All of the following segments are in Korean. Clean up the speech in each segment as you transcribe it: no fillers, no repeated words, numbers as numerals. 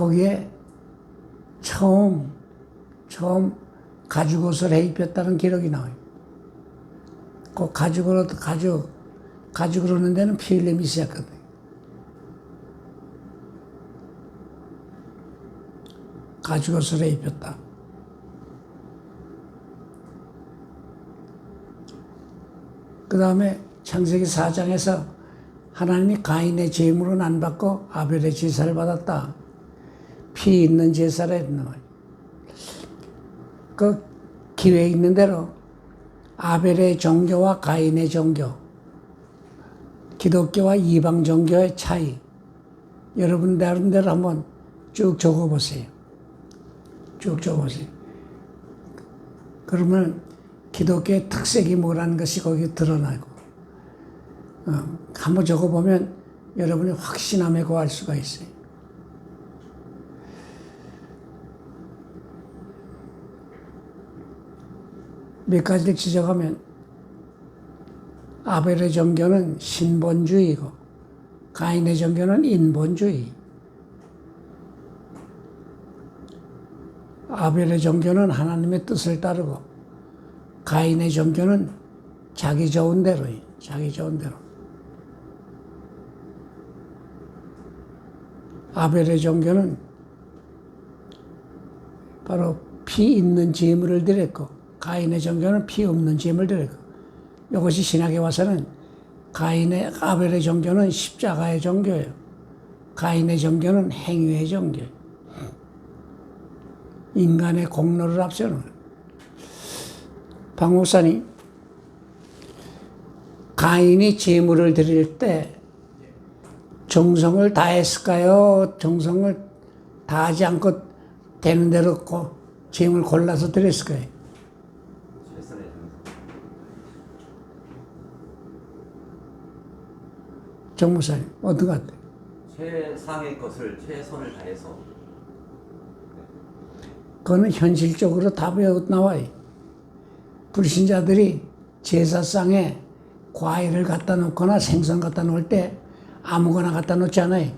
거기에 처음 가죽옷을 해 입혔다는 기록이 나와요. 그 가죽으로 하는 데는 피 흘림이 시작거든요. 가죽옷을 해 입혔다. 그 다음에 창세기 4장에서 하나님이 가인의 제물은 안 받고 아벨의 제사를 받았다. 피 있는 제사를 했는 거예요. 그 기회에 있는 대로 아벨의 종교와 가인의 종교, 기독교와 이방 종교의 차이, 여러분 나름대로 한번 쭉 적어보세요. 쭉 적어보세요. 그러면 기독교의 특색이 뭐라는 것이 거기 드러나고, 한번 적어보면 여러분이 확신함에 거할 수가 있어요. 몇 가지를 지적하면, 아벨의 종교는 신본주의고, 가인의 종교는 인본주의. 아벨의 종교는 하나님의 뜻을 따르고, 가인의 종교는 자기 좋은 대로예요. 자기 좋은 대로. 아벨의 종교는 바로 피 있는 제물을 드렸고, 가인의 종교는 피 없는 제물을 드렸고, 이것이 신학에 와서는 아벨의 종교는 십자가의 종교예요. 가인의 종교는 행위의 종교예요. 인간의 공로를 앞세우는 거예요. 박 목사님, 가인이 제물을 드릴 때 정성을 다했을까요? 정성을 다하지 않고 되는 대로 제물 골라서 드렸을까요? 정 목사님, 어떤 것 같아요? 최상의 것을 최선을 다해서. 그거는 현실적으로 답이 나와요. 불신자들이 제사상에 과일을 갖다 놓거나 생선 갖다 놓을 때 아무거나 갖다 놓지 않아요.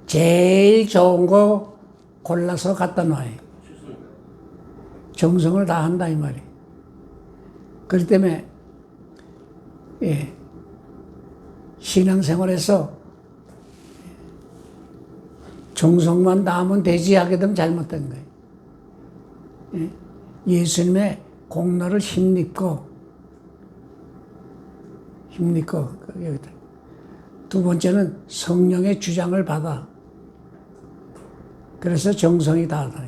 제일 좋은 거 골라서 갖다 놔요. 정성을 다한다 이 말이에요. 그렇기 때문에 신앙생활에서 정성만 다하면 되지 하게 되면 잘못된 거예요. 예수님의 공로를 힘입고 두 번째는 성령의 주장을 받아. 그래서 정성이 다하다.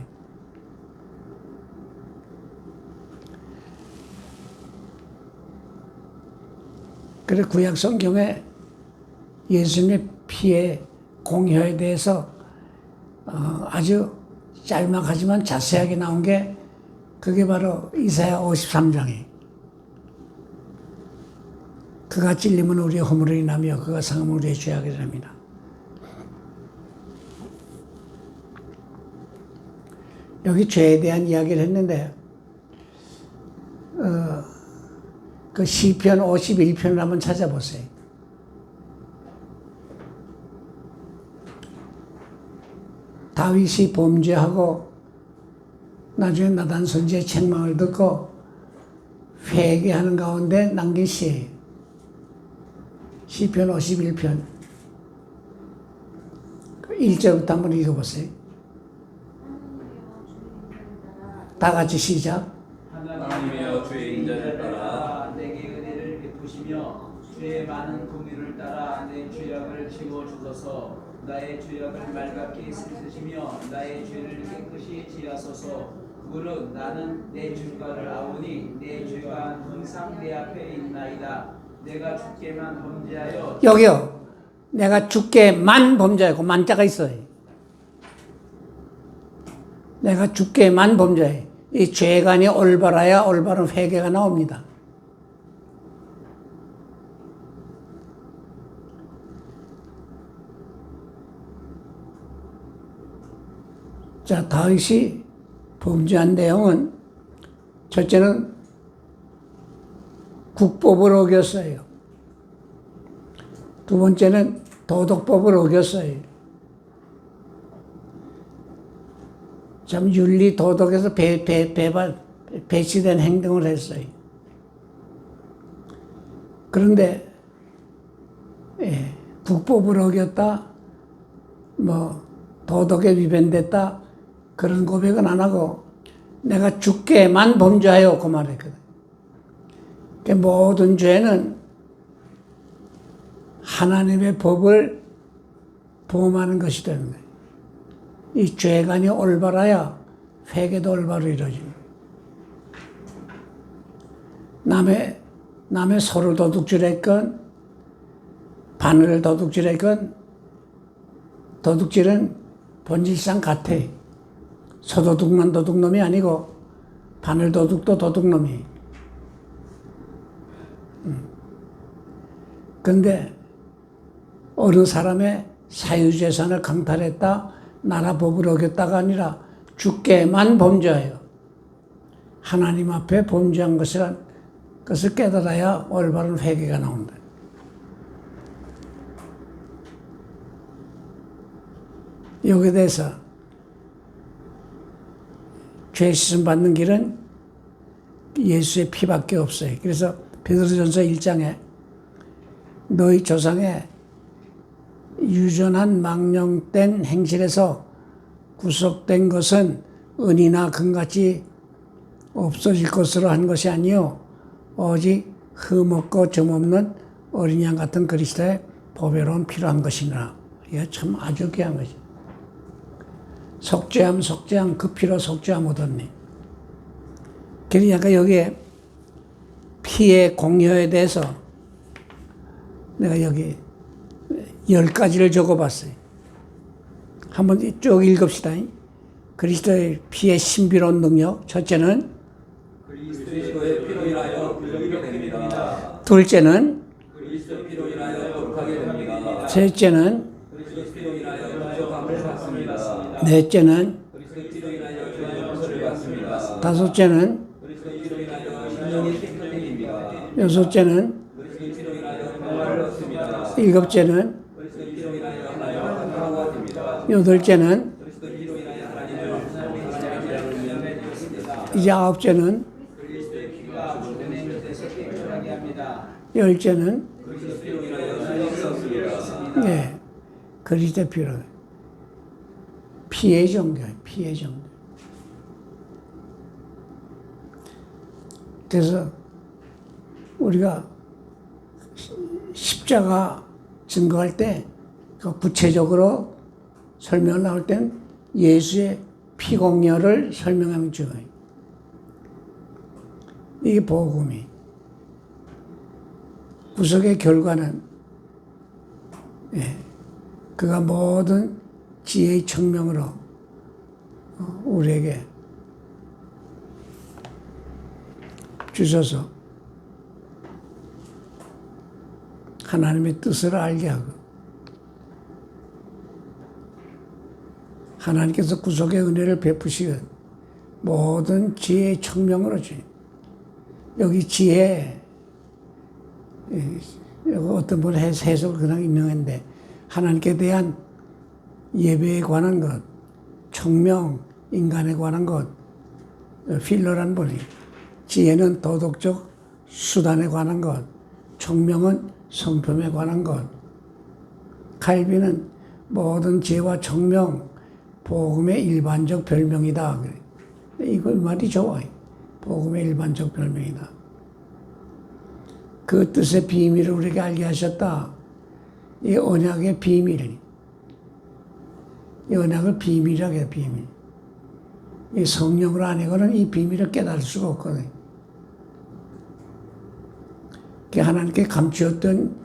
그래 구약 성경에 예수님의 피의 공효에 대해서 아주 짤막하지만 자세하게 나온 게 그게 바로 이사야 53장이에요. 그가 찔림은 우리의 허물을 인하며 그가 상함은 우리의 죄악을 인합니다. 여기 죄에 대한 이야기를 했는데 그 시편 51편을 한번 찾아보세요. 다윗이 범죄하고 나중에 나단 선지의 책망을 듣고 회개하는 가운데 남긴 시예요. 시편 51편 1절부터 한번 읽어보세요. 다 같이 시작. 하나님이여 주의 인자를 따라 내게 은혜를 베푸시며 주의 많은 공의를 따라 내 죄악을 지워주소서. 나의 죄악을 말갛게 씻으시며 나의 죄를 깨끗이 지하소서. 무릇 나는 내 죄가를 아오니 내 죄가 항상 내 앞에 있나이다. 내가 주께만 범죄하여. 여기요. 내가 주께만 범죄하고 만자가 있어요. 내가 주께만 범죄해. 이 죄관이 올바라야 올바른 회개가 나옵니다. 자, 다윗이 범죄한 내용은 첫째는 국법을 어겼어요. 두 번째는 도덕법을 어겼어요. 참 윤리 도덕에서 배치된 행동을 했어요. 그런데 국법을 어겼다, 뭐 도덕에 위반됐다 그런 고백은 안 하고 내가 주께만 범죄하여 그 말했거든. 그러니까 모든 죄는 하나님의 법을 범하는 것이 되는 거예요. 이 죄관이 올바라야 회개도 올바로 이루어지는 거예요. 남의 소를 도둑질했건 바늘을 도둑질했건 도둑질은 본질상 같아. 소도둑만 도둑놈이 아니고 바늘 도둑도 도둑놈이. 그런데 어느 사람의 사유재산을 강탈했다, 나라 법을 어겼다가 아니라 주께만 범죄하여 하나님 앞에 범죄한 것을 깨달아야 올바른 회개가 나온다. 여기에 대해서 죄 씻음 받는 길은 예수의 피밖에 없어요. 그래서 베드로전서 1장에 너희 조상의 유전한 망령된 행실에서 구속된 것은 은이나 금같이 없어질 것으로 한 것이 아니요 오직 흠없고 점없는 어린 양 같은 그리스도의 보배로운 피로 한 것이니라. 이게 참 아주 귀한 것이. 속죄함 그 피로 속죄함 얻었니. 그러니까 여기에 피의 공효에 대해서 내가 여기 10가지를 적어봤어요. 한번 쭉 읽읍시다. 그리스도의 피의 신비로운 능력. 첫째는 그리스도의 피로 인하여 부정하게 됩니다. 둘째는 그리스도의 피로 인하여 거룩하게 됩니다. 셋째는 그리스도의 피로 인하여 부족함을 받습니다. 넷째는 그리스도의 피로 인하여 죄의 용서를 받습니다. 다섯째는 그리스도의 피로 인하여 신령이 깨끗해집니다. 여섯째는 그리스도의 피로 인하여 평화를 얻습니다. 일곱째는 그리스도의 피로 인하여 하나님과 하나가 됩니다. 여덟째는 그리스도의 피로 인하여 하나님을 이제 아홉째는 그리스도의 피가 은혜를 대서 깨끗하게 합니다. 열째는 그리스도의 피로 인하여 수용되었습니다. 네, 그리스도의 피로 피의 종교예요. 피의 종교. 그래서 우리가 십자가 증거할 때 그 구체적으로 설명을 나올 땐 예수의 피공여를 설명하면 좋아요. 이게 복음이. 구속의 결과는 그가 모든 지혜의 청명으로 우리에게 주셔서 하나님의 뜻을 알게 하고 하나님께서 구속의 은혜를 베푸시는 모든 지혜의 청명으로 주님. 여기 지혜, 어떤 분 해석을 그냥 인용했는데 하나님께 대한 예배에 관한 것, 청명, 인간에 관한 것, 필러란 분이 지혜는 도덕적 수단에 관한 것, 청명은 성품에 관한 것, 칼빈은 모든 지혜와 청명, 복음의 일반적 별명이다. 이거 말이 좋아요. 복음의 일반적 별명이다. 그 뜻의 비밀을 우리에게 알게 하셨다. 이 언약의 비밀. 이 언약을 비밀이라고 해요, 비밀. 이 성령으로 아니고는 이 비밀을 깨달을 수가 없거든요. 하나님께 감추었던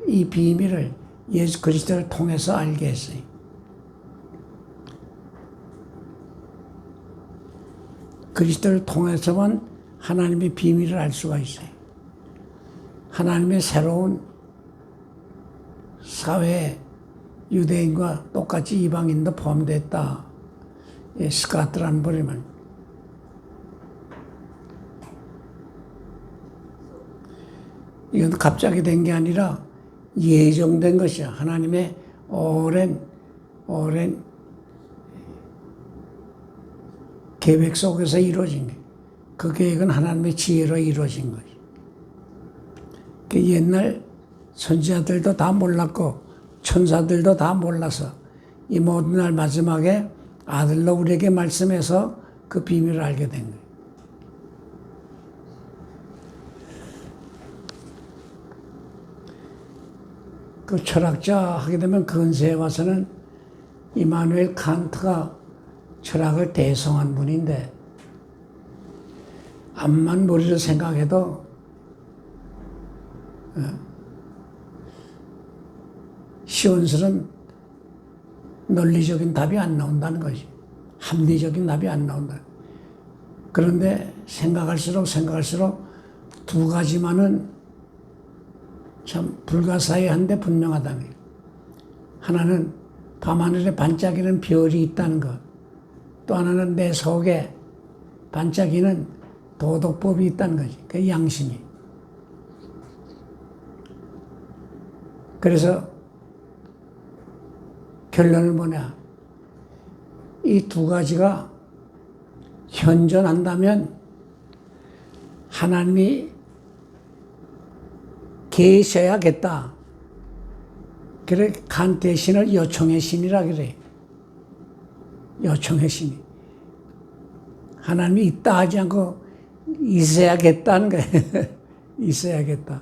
이 비밀을 예수 그리스도를 통해서 알게 했어요. 그리스도를 통해서만 하나님의 비밀을 알 수가 있어요. 하나님의 새로운 사회에 유대인과 똑같이 이방인도 포함됐다. 스카트라는 버리면. 이건 갑자기 된 게 아니라 예정된 것이야. 하나님의 오랜 계획 속에서 이루어진 거예요. 그 계획은 하나님의 지혜로 이루어진 거예요. 그 옛날 선지자들도 다 몰랐고 천사들도 다 몰라서 이 모든 날 마지막에 아들로 우리에게 말씀해서 그 비밀을 알게 된 거예요. 그 철학자 하게 되면 근세에 와서는 이마누엘 칸트가 철학을 대성한 분인데 암만 머리로 생각해도 시온스는 논리적인 답이 안 나온다는 거지. 합리적인 답이 안 나온다. 그런데 생각할수록 두 가지만은 참 불가사의한데 분명하다는 거예요. 하나는 밤하늘에 반짝이는 별이 있다는 것. 또 하나는 내 속에 반짝이는 도덕법이 있다는 거지. 그 양심이. 그래서 결론은 뭐냐. 이 두 가지가 현존한다면 하나님이 계셔야겠다. 그래, 칸트의 신을 요청의 신이라 그래. 요청의 신이. 하나님이 있다 하지 않고 있어야겠다는 거야. 있어야겠다.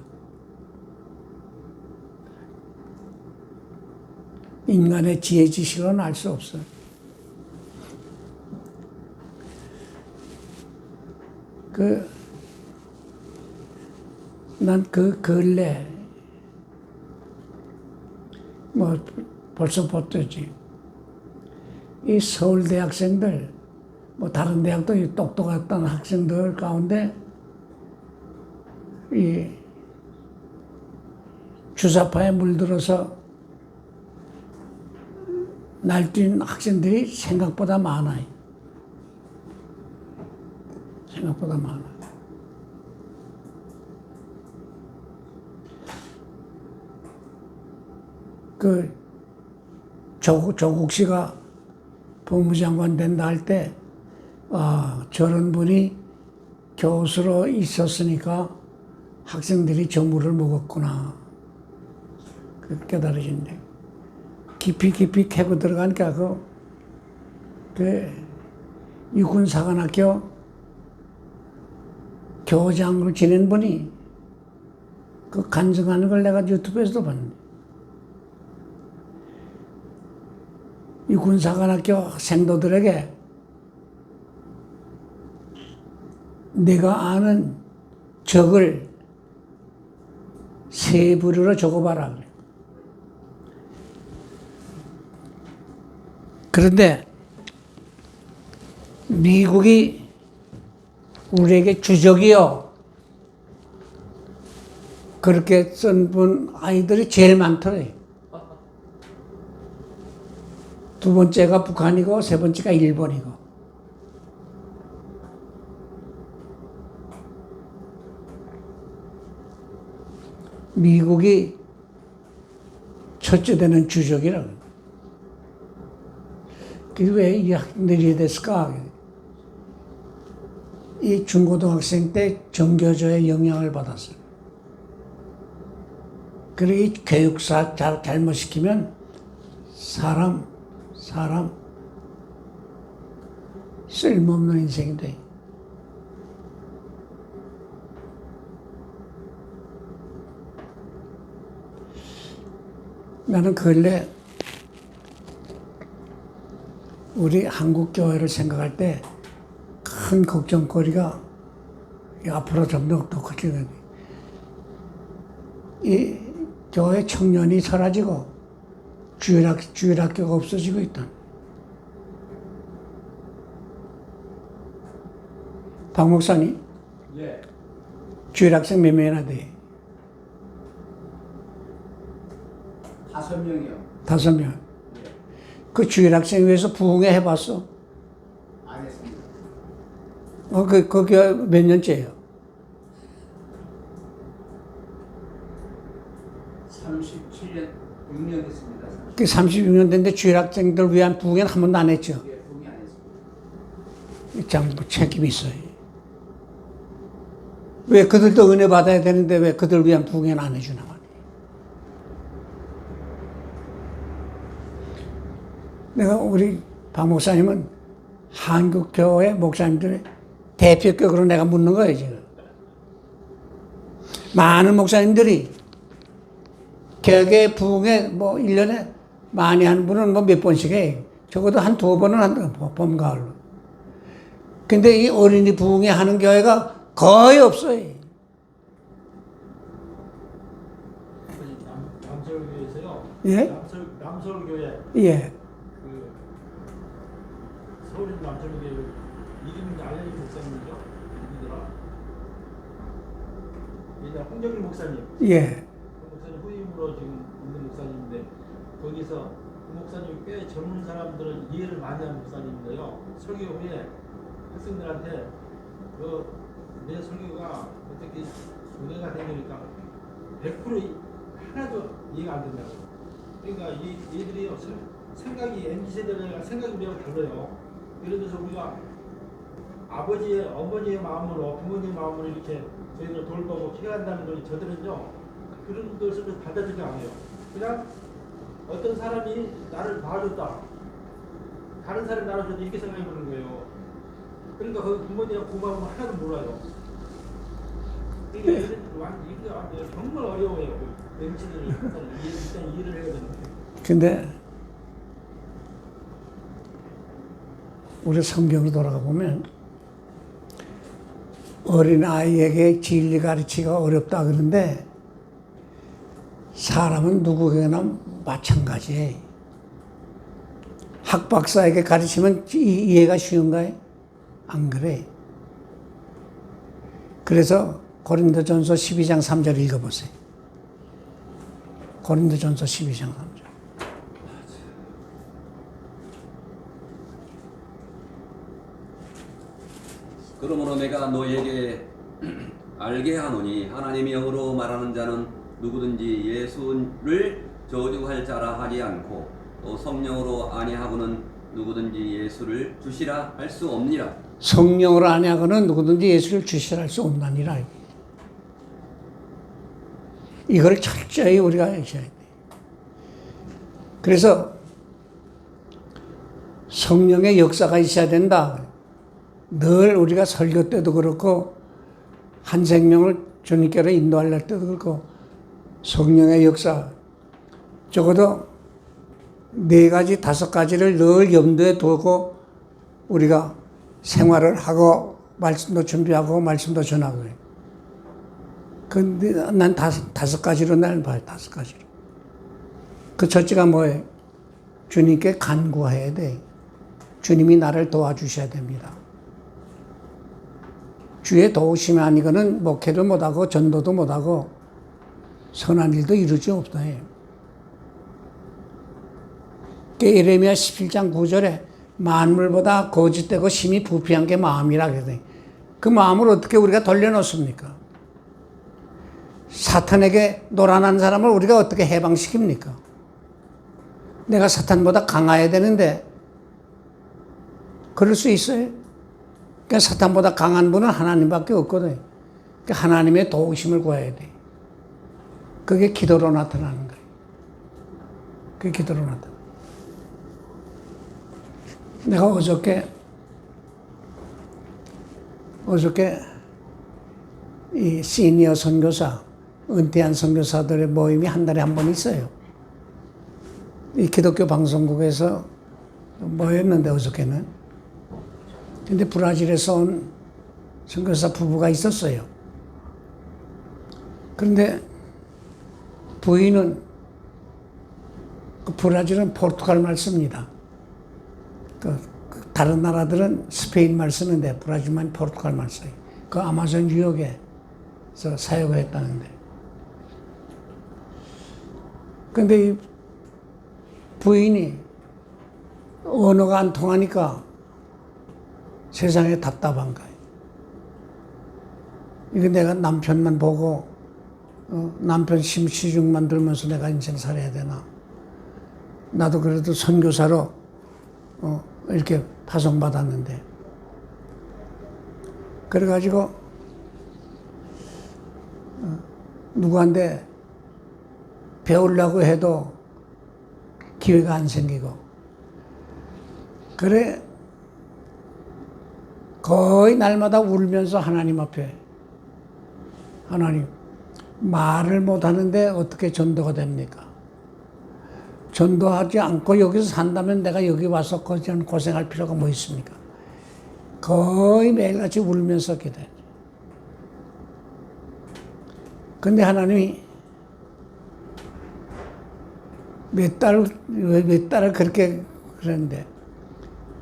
인간의 지혜 지식으로는 알 수 없어. 난 그 근래, 벌써 봤듯이, 이 서울대 학생들, 다른 대학도 똑똑했던 학생들 가운데, 이 주사파에 물들어서 날뛴 학생들이 생각보다 많아요. 생각보다 많아. 조국 씨가 법무장관 된다 할 때, 저런 분이 교수로 있었으니까 학생들이 저물을 먹었구나. 그렇게 깨달아진대. 깊이 캐고 들어가니까 육군사관학교 교장으로 지낸 분이 그 간증하는 걸 내가 유튜브에서도 봤는데, 육군사관학교 생도들에게 내가 아는 적을 세 부류로 적어봐라. 그런데 미국이 우리에게 주적이요. 그렇게 쓴 분 아이들이 제일 많더래요. 두 번째가 북한이고 세 번째가 일본이고. 미국이 첫째 되는 주적이라고. 그게 왜 이 학생들이 됐을까? 이 중고등학생 때 정교조의 영향을 받았어요. 그리고 이 교육사 잘못 시키면 사람 쓸모없는 인생이 돼. 나는 근래 우리 한국 교회를 생각할 때 큰 걱정거리가 앞으로 점점 더 커지는 이 교회 청년이 사라지고 주일학교가 없어지고 있다. 박 목사님, 예. 주일학생 몇 명이나 돼? 5명이요. 5명. 예. 그 주일학생 위해서 부흥회 해봤어? 안 했습니다. 거기 몇 년째예요? 37년, 6년 했습니다. 그 36년 됐는데 주일학생들 위한 부흥회는 한 번도 안 했죠. 예, 부흥이 안 했습니다. 참 책임이 있어요. 왜 그들도 은혜 받아야 되는데 왜 그들 위한 부흥회는 안 해주나 말이에요. 내가 우리 박 목사님은 한국교회 목사님들의 대표격으로 내가 묻는 거예요, 지금. 많은 목사님들이 개개 부흥회 뭐 1년에 많이 하는 분은 뭐 몇 번씩 해. 적어도 한 2번은 한다, 봄, 가을로. 근데 이 어린이 부흥회 하는 교회가 거의 없어요. 남서울교회에서요. 예? 남서울교회. 예. 그 서울의 남서울교회 이름이 알려진 목사님이죠. 누구더라? 옛날 홍정일 목사님. 예. 그 목사님 후임으로 지금 있는 목사님인데 거기서 그 목사님 꽤 젊은 사람들은 이해를 많이 하는 목사님인데요. 설교 후에 학생들한테 내 설교가 어떻게 은혜가 되니까 100% 하나도 이해가 안 된다고. 그러니까 얘들이요 생각이 MZ세대가 생각이 매우 달라요. 예를 들어서 우리가 아버지의 어머니의 마음으로 부모님의 마음으로 이렇게 저희들 돌보고 케어한다는 걸 저들은요 그런 것을 받아들이지 않아요. 그냥 어떤 사람이 나를 봐줬다. 다른 사람이 나를 줘도 이렇게 생각해 보는 거예요. 그러니까 그 부모님의 고마움을 하나도 몰라요. 이게 정말 어려워요. MZ들을 일단 이해를 해야 되는데. 근데 우리 성경으로 돌아가 보면 어린 아이에게 진리 가르치기가 어렵다 그러는데 사람은 누구에게나 마찬가지예요. 학박사에게 가르치면 이해가 쉬운가요? 안 그래. 그래서 고린도전서 12장 3절 읽어보세요. 고린도전서 12장 3절. 그러므로 내가 너희에게 알게 하노니 하나님이 영으로 말하는 자는 누구든지 예수를 저주할 자라 하지 않고 또 성령으로 아니하고는 누구든지 예수를 주시라 할 수 없니라. 성령으로 아니하고는 누구든지 예수를 주시라 할 수 없나니라. 이걸 철저히 우리가 아셔야 돼. 그래서 성령의 역사가 있어야 된다. 늘 우리가 설교 때도 그렇고 한 생명을 주님께로 인도할 때도 그렇고 성령의 역사 적어도 4가지 5가지를 늘 염두에 두고 우리가 생활을 하고 말씀도 준비하고 말씀도 전하고 해요. 근데 난 5가지로 날 봐요. 5가지로. 그 첫째가 뭐예요? 주님께 간구해야 돼. 주님이 나를 도와주셔야 됩니다. 주의 도우심이 아니고는 목회도 못하고 전도도 못하고 선한 일도 이루지 없어요. 예레미야 17장 9절에 만물보다 거짓되고 심히 부패한 게 마음이라 그래요. 그 마음을 어떻게 우리가 돌려놓습니까? 사탄에게 노란한 사람을 우리가 어떻게 해방시킵니까? 내가 사탄보다 강해야 되는데 그럴 수 있어요? 그러니까 사탄보다 강한 분은 하나님밖에 없거든요. 그러니까 하나님의 도우심을 구해야 돼. 그게 기도로 나타나는 거예요. 그게 기도로 나타나. 내가 어저께 이 시니어 선교사, 은퇴한 선교사들의 모임이 한 달에 한 번 있어요. 이 기독교 방송국에서 모였는데 어저께는. 근데 브라질에서 온 선교사 부부가 있었어요. 그런데 부인은 그 브라질은 포르투갈 말 씁니다. 다른 나라들은 스페인 말 쓰는데 브라질만 포르투갈 말 써요. 그 아마존 유역에서 사역을 했다는데. 근데 이 부인이 언어가 안 통하니까 세상에 답답한 거예요. 이거 내가 남편만 보고 남편 심시중만 들면서 내가 인생 살아야 되나. 나도 그래도 선교사로 이렇게 파송받았는데 그래가지고 누구한테 배우려고 해도 기회가 안 생기고, 그래 거의 날마다 울면서 하나님 앞에, 하나님, 말을 못하는데 어떻게 전도가 됩니까? 전도하지 않고 여기서 산다면 내가 여기 와서 고생할 필요가 뭐 있습니까? 거의 매일같이 울면서 기도해. 근데 하나님이 몇 달을 그렇게 그랬는데,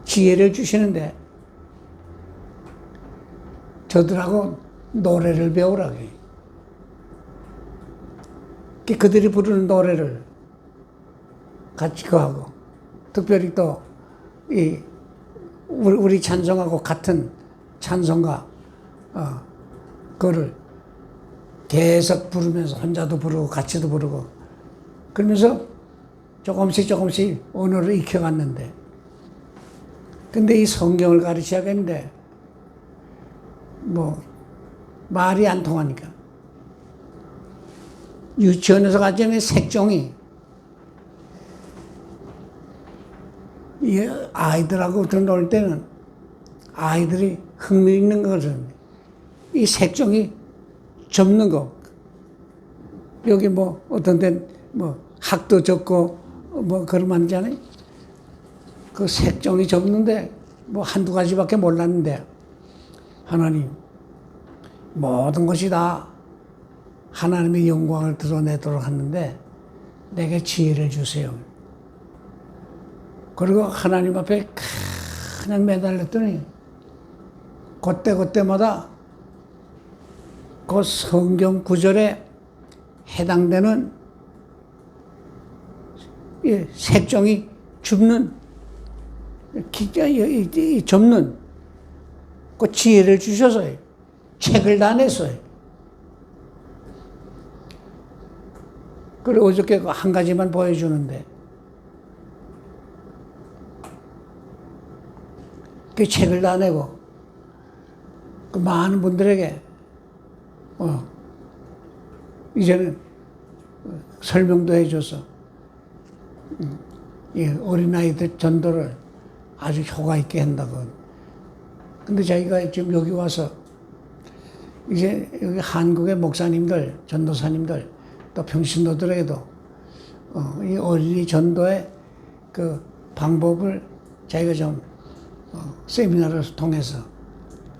지혜를 주시는데, 저들하고 노래를 배우라고 해요. 그들이 부르는 노래를 같이 하고, 특별히 또, 우리 찬송하고 같은 찬송가, 그거를 계속 부르면서 혼자도 부르고 같이도 부르고, 그러면서 조금씩 언어를 익혀갔는데, 근데 이 성경을 가르쳐야겠는데, 말이 안 통하니까. 유치원에서 가르치는 색종이, 이 아이들하고 놀 때는 아이들이 흥미 있는 것은 이 색종이 접는 거. 여기 어떤 데는 학도 접고 그러면 하잖아요. 그 색종이 접는데 한두 가지밖에 몰랐는데, 하나님, 모든 것이 다 하나님의 영광을 드러내도록 하는데 내게 지혜를 주세요. 그리고 하나님 앞에 그냥 매달렸더니 그때마다 그 성경 구절에 해당되는 색종이 접는 그 지혜를 주셔서 책을 다 냈어요. 그리고 어저께 한 가지만 보여주는데, 그 책을 다 내고 그 많은 분들에게 이제는 설명도 해줘서 어린아이들 전도를 아주 효과 있게 한다고. 근데 자기가 지금 여기 와서 이제 여기 한국의 목사님들, 전도사님들, 또 평신도들에게도 이 어린이 전도의 그 방법을 자기가 좀 세미나를 통해서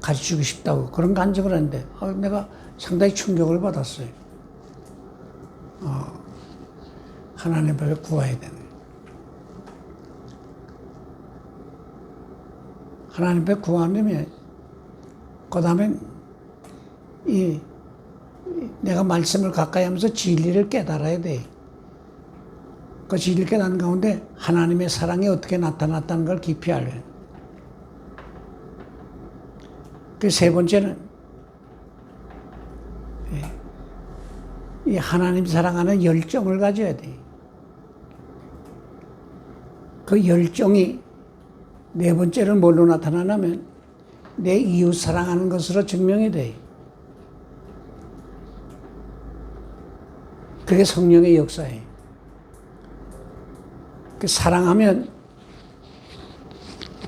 가르치고 싶다고 그런 간증을 했는데, 내가 상당히 충격을 받았어요. 하나님 앞에 구해야 되네. 하나님 앞에 구하면, 그 다음에 내가 말씀을 가까이 하면서 진리를 깨달아야 돼. 그 진리를 깨닫는 가운데 하나님의 사랑이 어떻게 나타났다는 걸 깊이 알아야 돼. 그 세 번째는 이 하나님 사랑하는 열정을 가져야 돼. 그 열정이 네 번째는 뭘로 나타나냐면 내 이웃 사랑하는 것으로 증명이 돼. 그게 성령의 역사예요. 그 사랑하면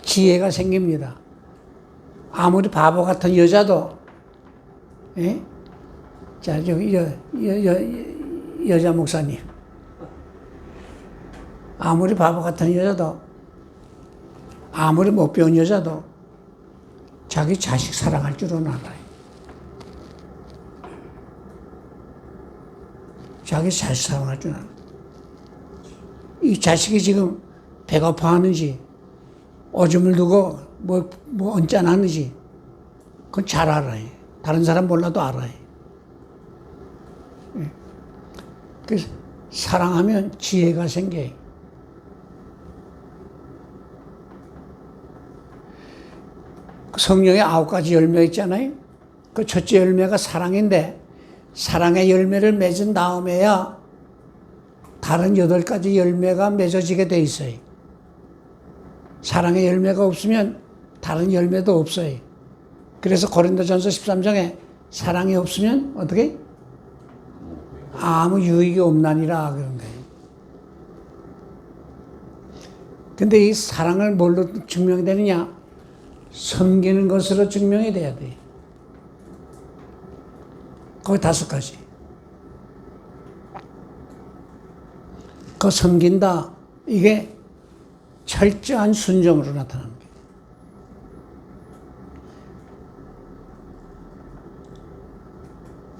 지혜가 생깁니다. 아무리 바보 같은 여자도, 자, 저기, 여자 목사님. 아무리 바보 같은 여자도, 아무리 못 배운 여자도 자기 자식 사랑할 줄은 알아요. 자기 자식 사랑할 줄 알아요. 이 자식이 지금 배고파하는지, 오줌을 두고 언짢아하는지, 그건 잘 알아요. 다른 사람 몰라도 알아요. 그래서 사랑하면 지혜가 생겨요. 성령의 9가지 열매 있잖아요. 그 첫째 열매가 사랑인데, 사랑의 열매를 맺은 다음에야 다른 8가지 열매가 맺어지게 돼 있어요. 사랑의 열매가 없으면 다른 열매도 없어요. 그래서 고린도전서 13장에 사랑이 없으면 어떻게? 아무 유익이 없나니라 그런 거예요. 근데 이 사랑을 뭘로 증명이 되느냐? 섬기는 것으로 증명이 돼야 돼. 거기 5가지. 그 섬긴다. 이게 철저한 순종으로 나타나는 거예요.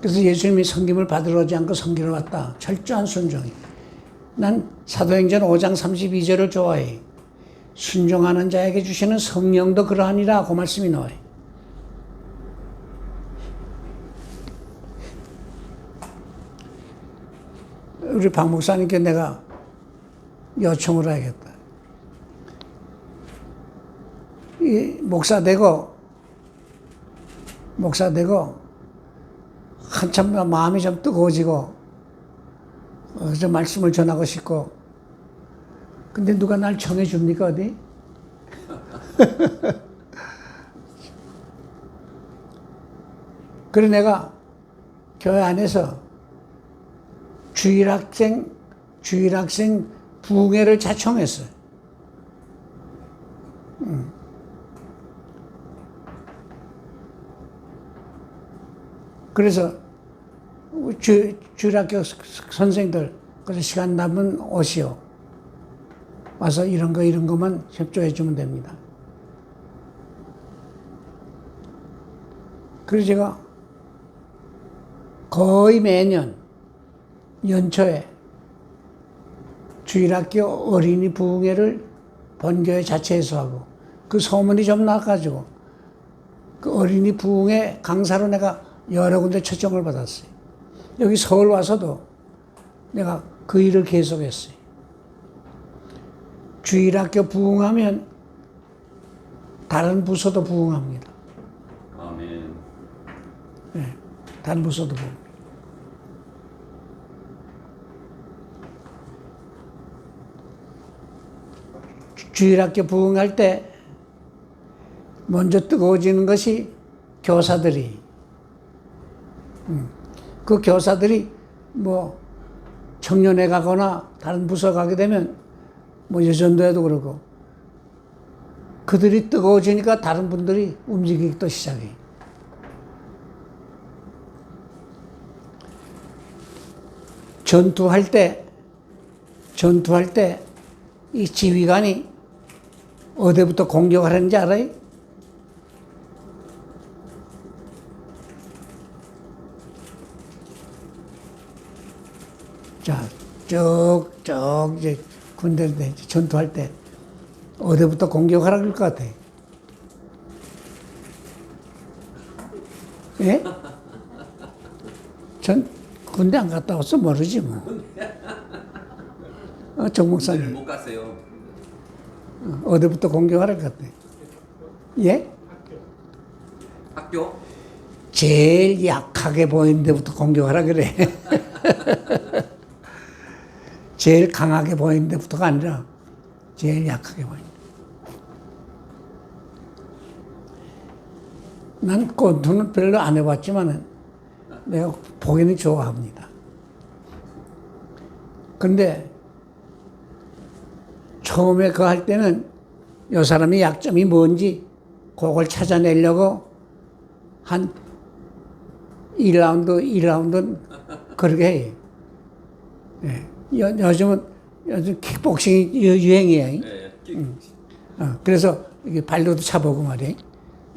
그래서 예수님이 섬김을 받으러 오지 않고 섬기러 왔다. 철저한 순종이. 난 사도행전 5장 32절을 좋아해. 순종하는 자에게 주시는 성령도 그러하니라. 그 말씀이 나와요. 우리 박 목사님께 내가 요청을 해야겠다. 이 목사 되고 한참 마음이 좀 뜨거워지고 저 말씀을 전하고 싶고 근데 누가 날 정해줍니까 어디? 그래 내가 교회 안에서 주일학생 부흥회를 자청했어요. 그래서 주일학교 선생들 그래서 시간 남으면 오시오. 와서 이런 거만 협조해 주면 됩니다. 그래서 제가 거의 매년 연초에 주일학교 어린이 부흥회를 본교회 자체에서 하고 그 소문이 좀 나가지고 그 어린이 부흥회 강사로 내가 여러 군데 초청을 받았어요. 여기 서울 와서도 내가 그 일을 계속했어요. 주일학교 부흥하면 다른 부서도 부흥합니다. 아멘. 네, 다른 부서도 부흥. 주일학교 부흥할 때 먼저 뜨거워지는 것이 교사들이 그 교사들이 뭐 청년회 가거나 다른 부서 가게 되면 뭐 여전도에도 그러고 그들이 뜨거워지니까 다른 분들이 움직이기 또 시작해. 전투할 때 이 지휘관이 어디부터 공격하는지 알아요? 자, 쭉 이제 군대인데 전투할 때 어디부터 공격하라 그럴 것 같아. 예? 전 군대 안 갔다 와서 모르지 뭐. 정 목사님. 못 갔어요. 어디부터 공격하라 것 같아. 예? 학교? 제일 약하게 보이는 데부터 공격하라 그래. 제일 강하게 보이는 데부터가 아니라 제일 약하게 보이는 데. 난 권투는 별로 안 해봤지만은 내가 보기는 좋아합니다. 근데 처음에 그거 할 때는 이 사람의 약점이 뭔지 그걸 찾아내려고 한 2라운드 그렇게 해요. 예. 요즘 킥복싱이 유행이에요. 네. 그래서 이게 발로도 차보고 말이에요.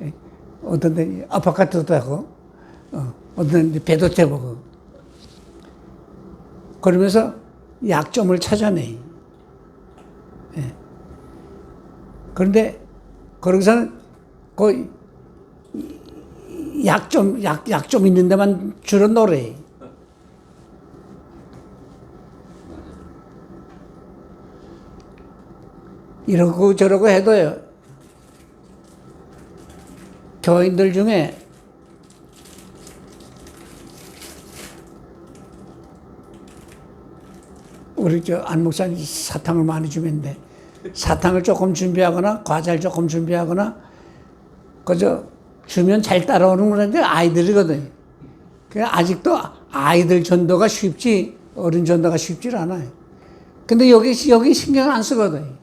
예. 어떤 데 아파트도 하고, 어떤 데 배도 태보고. 그러면서 약점을 찾아내요. 예. 그런데 거기서는 그 약점 있는 데만 주로 노래. 이러고 저러고 해도요. 교인들 중에 우리 안 목사님 사탕을 많이 주면데 사탕을 조금 준비하거나 과자를 조금 준비하거나 그저 주면 잘 따라오는 건데 아이들이거든요. 그러니까 아직도 아이들 전도가 쉽지 어른 전도가 쉽지 않아요. 근데 여기 신경 안 쓰거든요.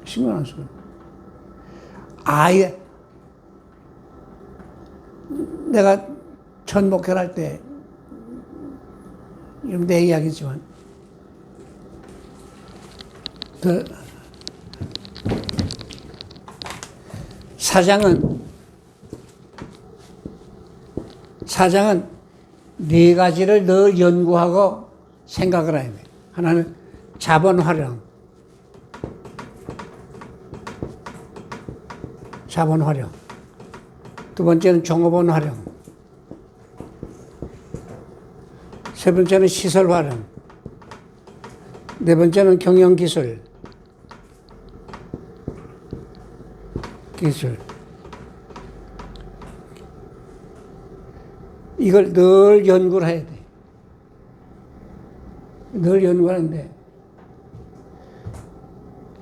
신경 안 쓰거든요. 내가 첫 목회를 할 때, 이건 내 이야기지만, 사장은 네 가지를 늘 연구하고 생각을 해야 돼. 하나는 자본 활용. 두 번째는 종업원 활용. 세 번째는 시설 활용. 네 번째는 경영 기술. 이걸 늘 연구를 해야 돼. 늘 연구하는데,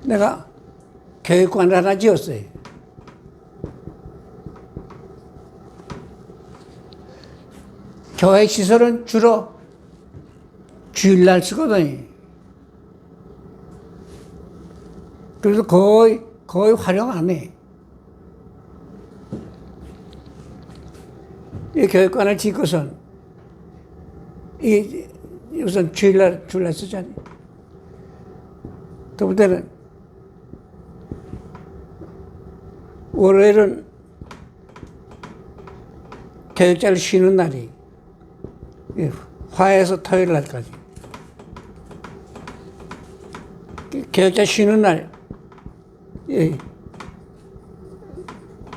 내가 교육관을 하나 지었어요. 교회 시설은 주로 주일날 쓰거든요. 그래서 거의 활용 안 해. 이 교육관을 짓고선, 우선 주일날 쓰잖아요. 두 번째는, 월요일은 교육자를 쉬는 날이, 화에서 토요일 날까지. 교육자 쉬는 날,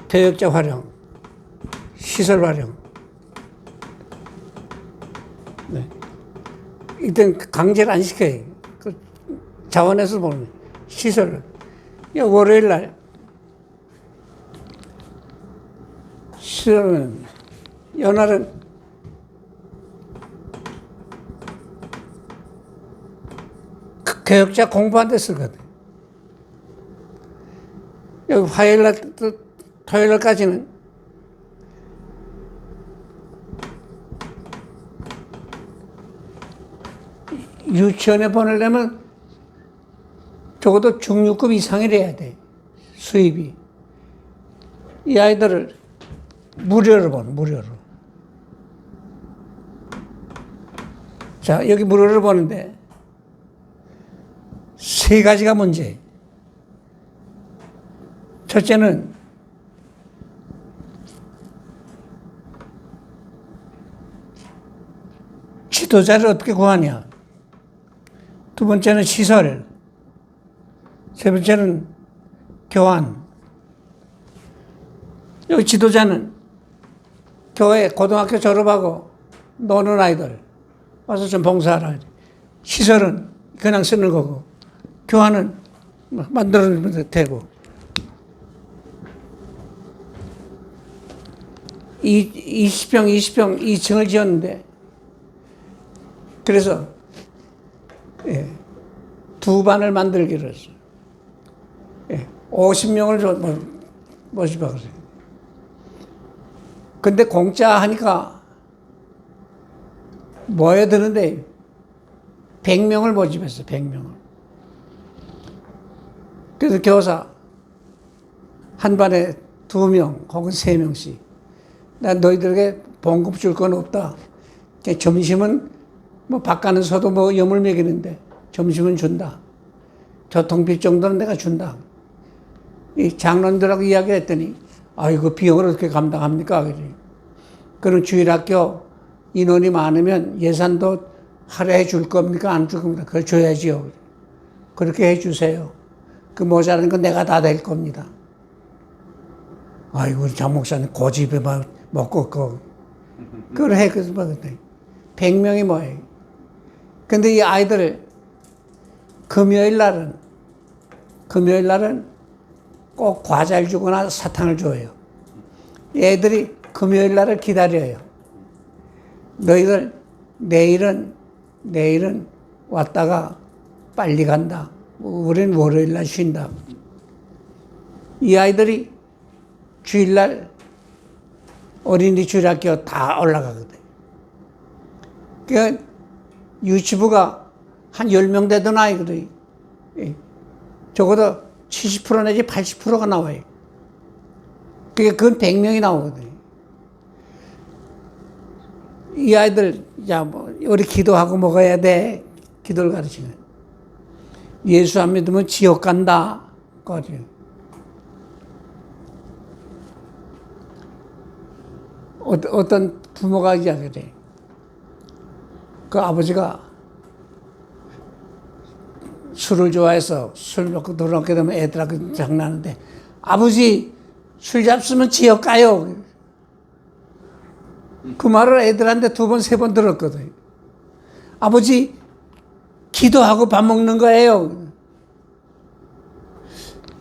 교육자 활용, 시설 활용. 네. 이땐 강제를 안 시켜요. 그 자원에서 보면 시설을. 월요일 날 시설은 연말은 교육자 공부한 데 쓰거든. 여기 화요일 날, 토요일 날까지는 유치원에 보내려면 적어도 중육급 이상이래야 돼. 수입이. 이 아이들을 무료로. 자, 여기 무료로 보는데 세 가지가 문제예요. 첫째는 지도자를 어떻게 구하냐. 두 번째는 시설. 세 번째는 교환. 여기 지도자는 교회 고등학교 졸업하고 노는 아이들 와서 좀 봉사하라. 시설은 그냥 쓰는 거고, 교환은 만들어주면 되고. 20평 2층을 지었는데, 그래서, 두 반을 만들기로 했어요. 50명을 모집하고 있어요. 근데 공짜 하니까 모여야 되는데 100명을 모집했어요. 100명을. 그래서 교사 한 반에 2명 혹은 3명씩. 난 너희들에게 봉급 줄 건 없다. 점심은 밥 가는 서도 염을 먹이는데 점심은 준다. 교통비 정도는 내가 준다. 이 장로들하고 이야기했더니, 아이고, 비용을 어떻게 감당합니까? 그럼 주일학교 인원이 많으면 예산도 할애해 줄 겁니까? 안 줄 겁니까? 그걸 줘야지요. 그렇게 해 주세요. 그 모자라는 건 내가 다 될 겁니다. 아이고, 우리 장 목사님 고집에 막 먹고, 그걸 해. 그래서 100명이 뭐예요? 근데 이 아이들을 금요일 날은 꼭 과자를 주거나 사탕을 줘요. 애들이 금요일 날을 기다려요. 너희들 내일은 왔다가 빨리 간다. 우린 월요일 날 쉰다. 이 아이들이 주일날 어린이 주일학교 다 올라가거든. 그러니까 유치부가 한 10명 되던 아이거든. 적어도 70% 내지 80%가 나와요. 그건 100명이 나오거든. 이 아이들, 야, 뭐, 우리 기도하고 먹어야 돼. 기도를 가르치는. 예수 안 믿으면 지옥 간다. 거지. 어떤 부모가 이야기해. 그 아버지가 술을 좋아해서 술 먹고 들어놓게 되면 애들하고 장난하는데, 아버지 술 잡수면 지옥 가요. 그 말을 애들한테 2번, 3번 들었거든. 아버지 기도하고 밥 먹는 거예요.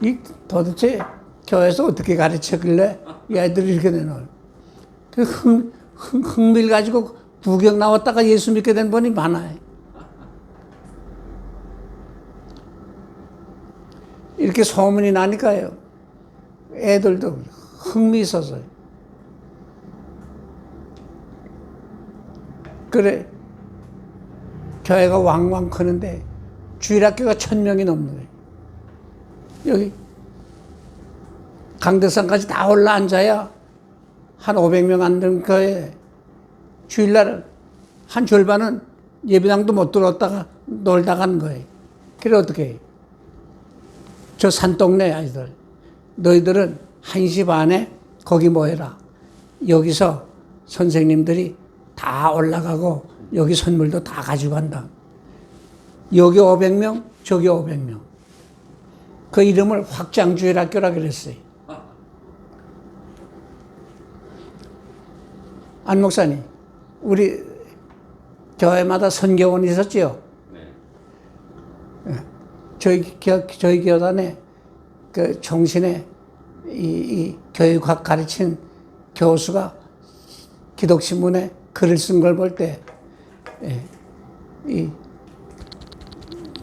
이 도대체 교회에서 어떻게 가르쳤길래 이 아이들이 이렇게 되노? 그 흥밀 가지고 구경 나왔다가 예수 믿게 된 분이 많아요. 이렇게 소문이 나니까요. 애들도 흥미 있어서. 그래, 교회가 왕왕 크는데 주일학교가 1000명이 넘는 거예요. 여기 강대상까지 다 올라앉아야 한 500명 안 되는 교회에 주일날 한 절반은 예배당도 못 들어왔다가 놀다 가는 거예요. 그래 어떻게 해요? 저 산동네 아이들, 너희들은 1시 반에 거기 모여라. 여기서 선생님들이 다 올라가고 여기 선물도 다 가지고 간다. 여기 500명, 저기 500명. 그 이름을 확장주일학교라 그랬어요. 안 목사님, 우리 교회마다 선교원이 있었지요? 네. 저희 교단에 그 종신에 이 교육학 가르친 교수가 기독신문에 글을 쓴 걸 볼 때,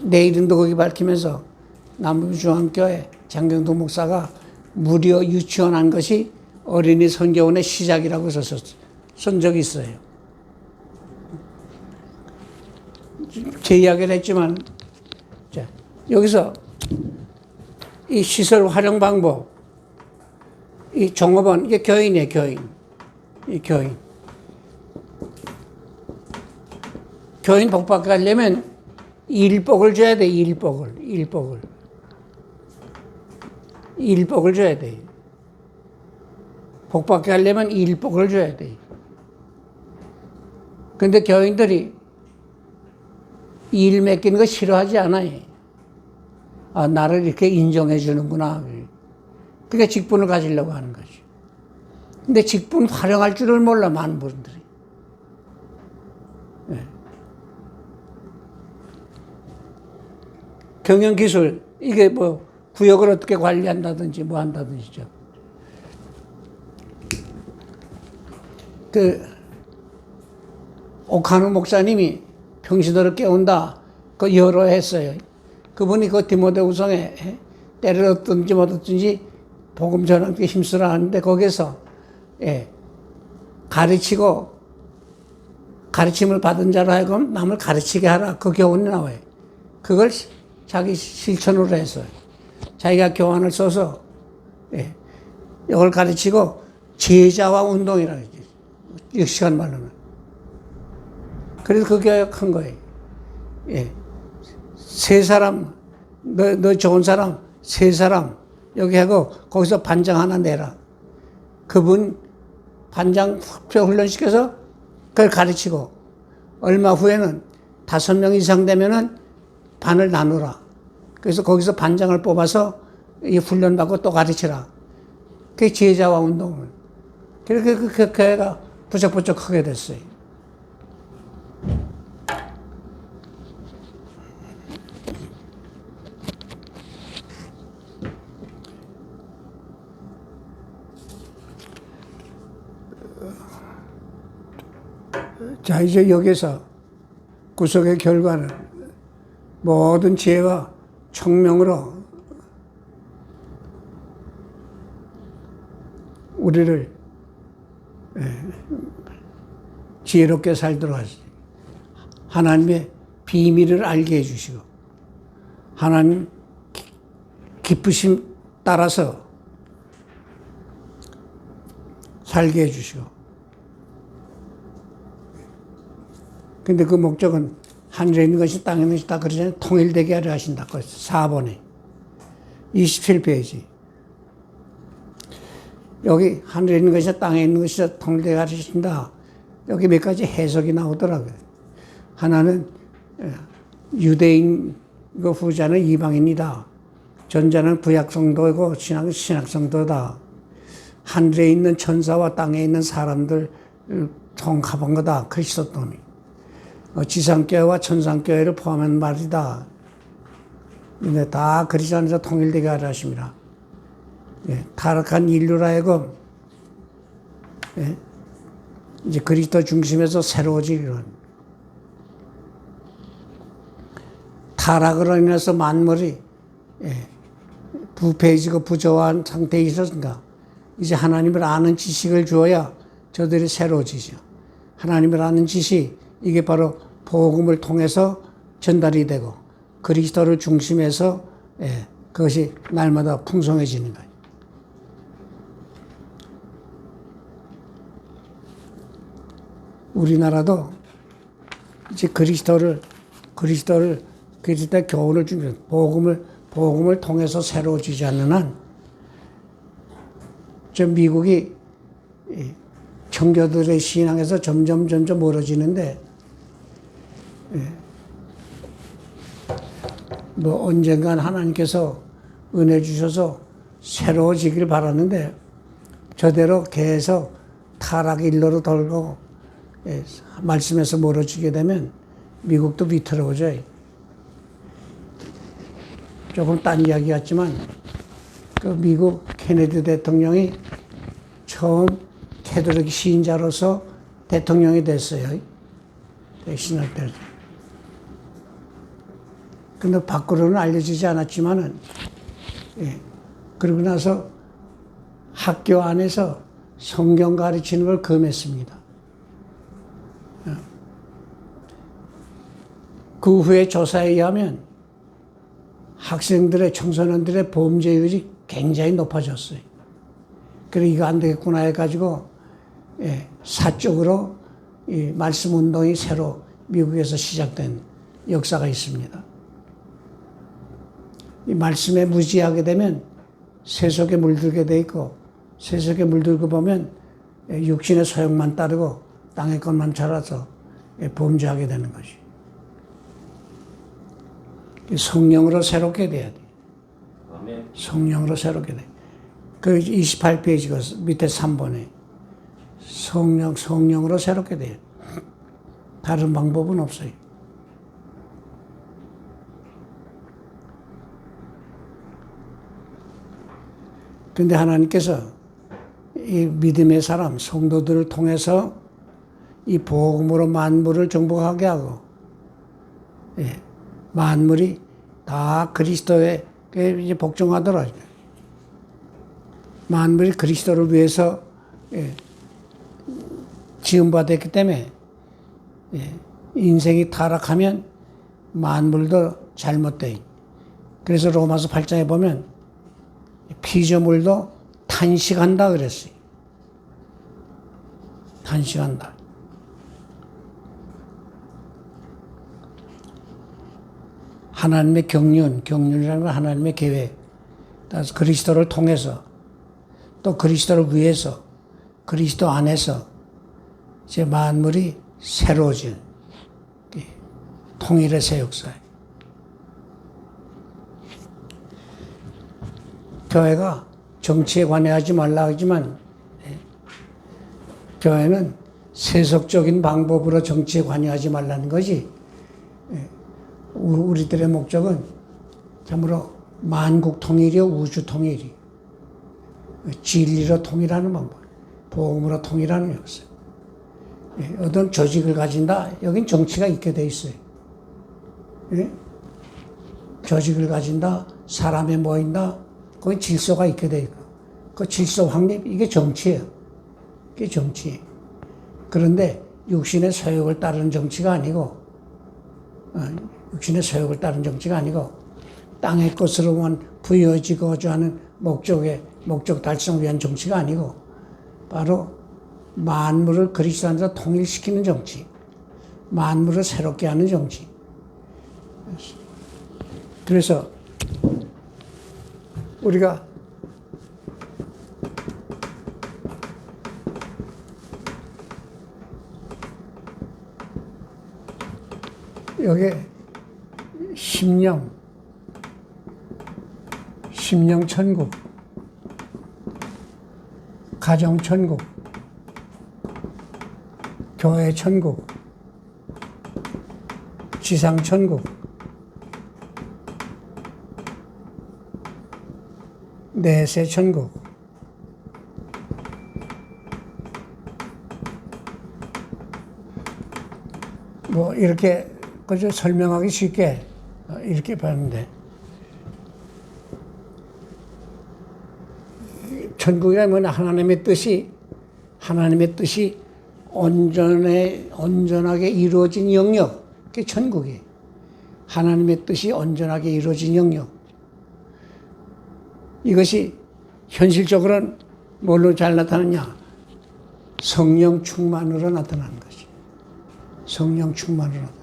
내 이름도 거기 밝히면서 남부중앙교회 장경동 목사가 무료 유치원한 것이 어린이 선교원의 시작이라고 쓴 적이 있어요. 제 이야기를 했지만, 자, 여기서 이 시설 활용 방법, 이 종업원, 이게 교인이에요, 교인. 이 교인. 교인 복받게 하려면 일복을 줘야 돼, 일복을 줘야 돼. 복받게 하려면 일복을 줘야 돼. 근데 교인들이 일 맡기는 거 싫어하지 않아요. 아, 나를 이렇게 인정해 주는구나. 그러니까 직분을 가지려고 하는 거지. 근데 직분 활용할 줄을 몰라, 많은 분들이. 네. 경영기술, 이게 뭐, 구역을 어떻게 관리한다든지, 뭐 한다든지죠. 오카노 목사님이 평시도를 깨운다, 그 여러 했어요. 그분이 그 디모데후서에 때를 얻든지 못 얻든지 복음 전하게 힘쓰라 하는데, 거기서 가르침을 받은 자로 하여금 남을 가르치게 하라, 그 교훈이 나와요. 그걸 자기 실천으로 해서 자기가 교환을 써서 이걸 가르치고 제자와 운동이라고 하죠. 6시간 말로는. 그래서 그 교회가 큰 거예요. 세 사람, 너 좋은 사람, 세 사람, 여기 하고, 거기서 반장 하나 내라. 그분 반장 훈련시켜서 그걸 가르치고, 얼마 후에는 5명 이상 되면은 반을 나누라. 그래서 거기서 반장을 뽑아서 이 훈련받고 또 가르치라. 그게 제자와 운동을. 그래서 그 교회가 부쩍부쩍 크게 됐어요. 자, 이제 여기서 구속의 결과는 모든 지혜와 청명으로 우리를 지혜롭게 살도록 하시고 하나님의 비밀을 알게 해주시고 하나님 기쁘심 따라서 살게 해주시고 근데 그 목적은 하늘에 있는 것이 땅에 있는 것이 다 그러잖아요. 통일되게 하려 하신다. 4번에 27페이지 여기 하늘에 있는 것이 땅에 있는 것이 통일되게 하려 하신다. 여기 몇 가지 해석이 나오더라고요. 하나는 유대인 후자는 이방인이다. 전자는 구약성도이고 신약은 신약성도다. 하늘에 있는 천사와 땅에 있는 사람들 통합한 거다. 그리스도님이. 지상교회와 천상교회를 포함한 말이다. 근데 다 그리스도 안에서 통일되게 하려 하십니다. 타락한 인류라 하여금 이제 그리스도 중심에서 새로워지기로 타락으로 인해서 만물이 부패해지고 부조한 상태에 있었으니까 이제 하나님을 아는 지식을 주어야 저들이 새로워지죠. 하나님을 아는 지식 이게 바로 복음을 통해서 전달이 되고 그리스도를 중심해서 그것이 날마다 풍성해지는 거예요. 우리나라도 이제 그리스도의 교훈을 주면 복음을 통해서 새로워지지 않는 한, 미국이 청교도들의 신앙에서 점점 멀어지는데, 언젠간 하나님께서 은혜 주셔서 새로워지길 바랐는데, 저대로 계속 타락 일로로 돌고, 말씀에서 멀어지게 되면 미국도 위태로워져요. 조금 딴 이야기 같지만 그 미국 케네디 대통령이 처음 캐톨릭 신자로서 대통령이 됐어요. 신할 때. 근데 밖으로는 알려지지 않았지만은, 그러고 나서 학교 안에서 성경 가르치는 걸 금했습니다. 그 후에 조사에 의하면 학생들의, 청소년들의 범죄율이 굉장히 높아졌어요. 그래서 이거 안 되겠구나 해가지고, 사적으로 이 말씀 운동이 새로 미국에서 시작된 역사가 있습니다. 이 말씀에 무지하게 되면 세속에 물들게 돼 있고, 세속에 물들고 보면 육신의 소욕만 따르고 땅의 것만 자라서 범죄하게 되는 것이. 성령으로 새롭게 돼야 돼. 아멘. 성령으로 새롭게 돼. 그 28페이지 밑에 3번에 성령으로 새롭게 돼요. 다른 방법은 없어요. 근데 하나님께서 이 믿음의 사람, 성도들을 통해서 이 복음으로 만물을 정복하게 하고, 만물이 다 그리스도에 이제 복종하더라. 만물이 그리스도를 위해서 지음받았기 때문에 인생이 타락하면 만물도 잘못돼. 그래서 로마서 8장에 보면 피조물도 탄식한다 그랬어요. 탄식한다. 하나님의 경륜이라는 건 하나님의 계획. 따라서 그리스도를 통해서 또 그리스도를 위해서 그리스도 안에서 이제 만물이 새로워진 통일의 새 역사예요. 교회가 정치에 관여하지 말라 하지만 교회는 세속적인 방법으로 정치에 관여하지 말라는 거지. 우리들의 목적은 참으로 만국 통일이요, 우주 통일이. 진리로 통일하는 방법, 복음으로 통일하는 역사. 어떤 조직을 가진다, 여긴 정치가 있게 돼 있어요. 조직을 가진다, 사람에 모인다, 거기 질서가 있게 돼 있고. 그 질서 확립, 이게 정치예요. 이게 정치. 그런데 육신의 소욕을 따르는 정치가 아니고, 육신의 소욕을 따르는 정치가 아니고, 땅의 것으로만 부여지고자 하는 목적 달성을 위한 정치가 아니고, 바로 만물을 그리스도 안에서 통일시키는 정치, 만물을 새롭게 하는 정치. 그래서 우리가 여기 심령 천국, 가정 천국, 교회 천국, 지상 천국, 내세 천국, 뭐 이렇게 그저 설명하기 쉽게 이렇게 봤는데, 천국이라면 하나님의 뜻이 온전하게 이루어진 영역, 그게 천국이에요. 하나님의 뜻이 온전하게 이루어진 영역. 이것이 현실적으로는 뭘로 잘 나타나냐? 성령 충만으로 나타나는 것이. 성령 충만으로 나타나는.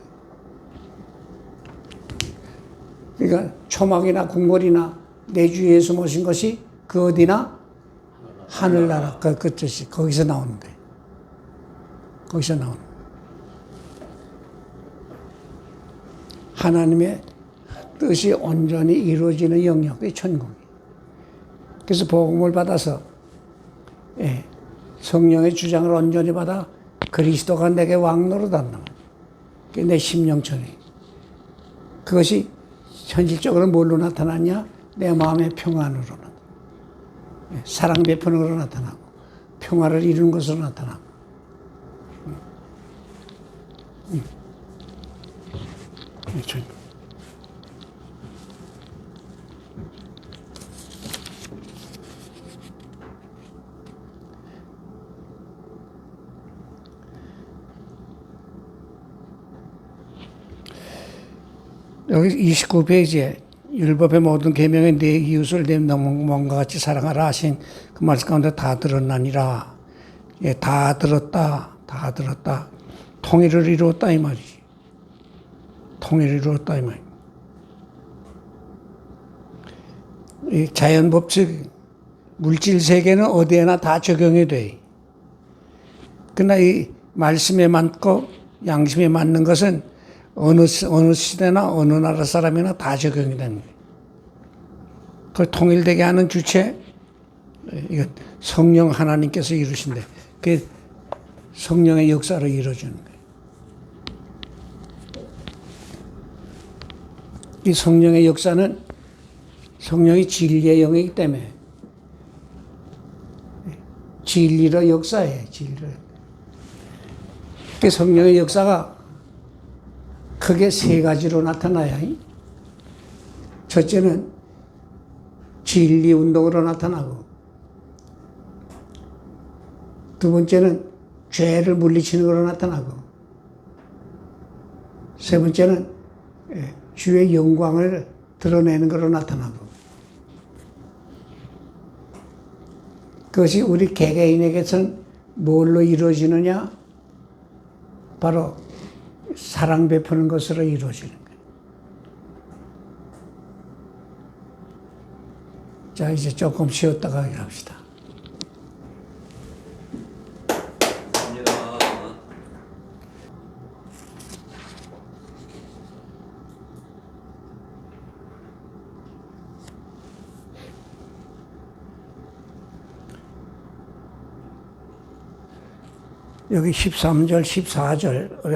그러니까 초막이나 궁궐이나 내 주 예수 모신 것이 그 어디나 하늘나라 그 뜻이 거기서 나오는 거예요. 거기서 나오는 거예요. 하나님의 뜻이 온전히 이루어지는 영역이 천국이에요. 그래서 복음을 받아서 성령의 주장을 온전히 받아 그리스도가 내게 왕 노릇한다. 그게 내 심령천이. 그것이 현실적으로 뭘로 나타나냐? 내 마음의 평안으로 나타나. 사랑 베푸는 것으로 나타나고, 평화를 이루는 것으로 나타나고. 여기 29페이지에 율법의 모든 계명에 내 이웃을 내 몸과 같이 사랑하라 하신 그 말씀 가운데 다 들었나니라. 예, 다 들었다. 통일을 이루었다 이 말이지. 통일을 이루었다 이 말. 이 자연 법칙, 물질 세계는 어디에나 다 적용이 돼. 그러나 이 말씀에 맞고 양심에 맞는 것은 어느 시대나 어느 나라 사람이나 다 적용이 되는 거예요. 그걸 통일되게 하는 주체, 이건 성령 하나님께서 이루신대. 그게 성령의 역사로 이루어지는 거예요. 이 성령의 역사는 성령이 진리의 영이기 때문에 진리로 역사해. 진리로. 그 성령의 역사가 크게 세 가지로 나타나야. 첫째는 진리 운동으로 나타나고, 두 번째는 죄를 물리치는 것으로 나타나고, 세 번째는 주의 영광을 드러내는 것으로 나타나고. 그것이 우리 개개인에게서는 뭘로 이루어지느냐? 바로 사랑 베푸는 것으로 이루어지는 거예요. 자, 이제 조금 쉬었다가 합시다. 여기 13절, 14절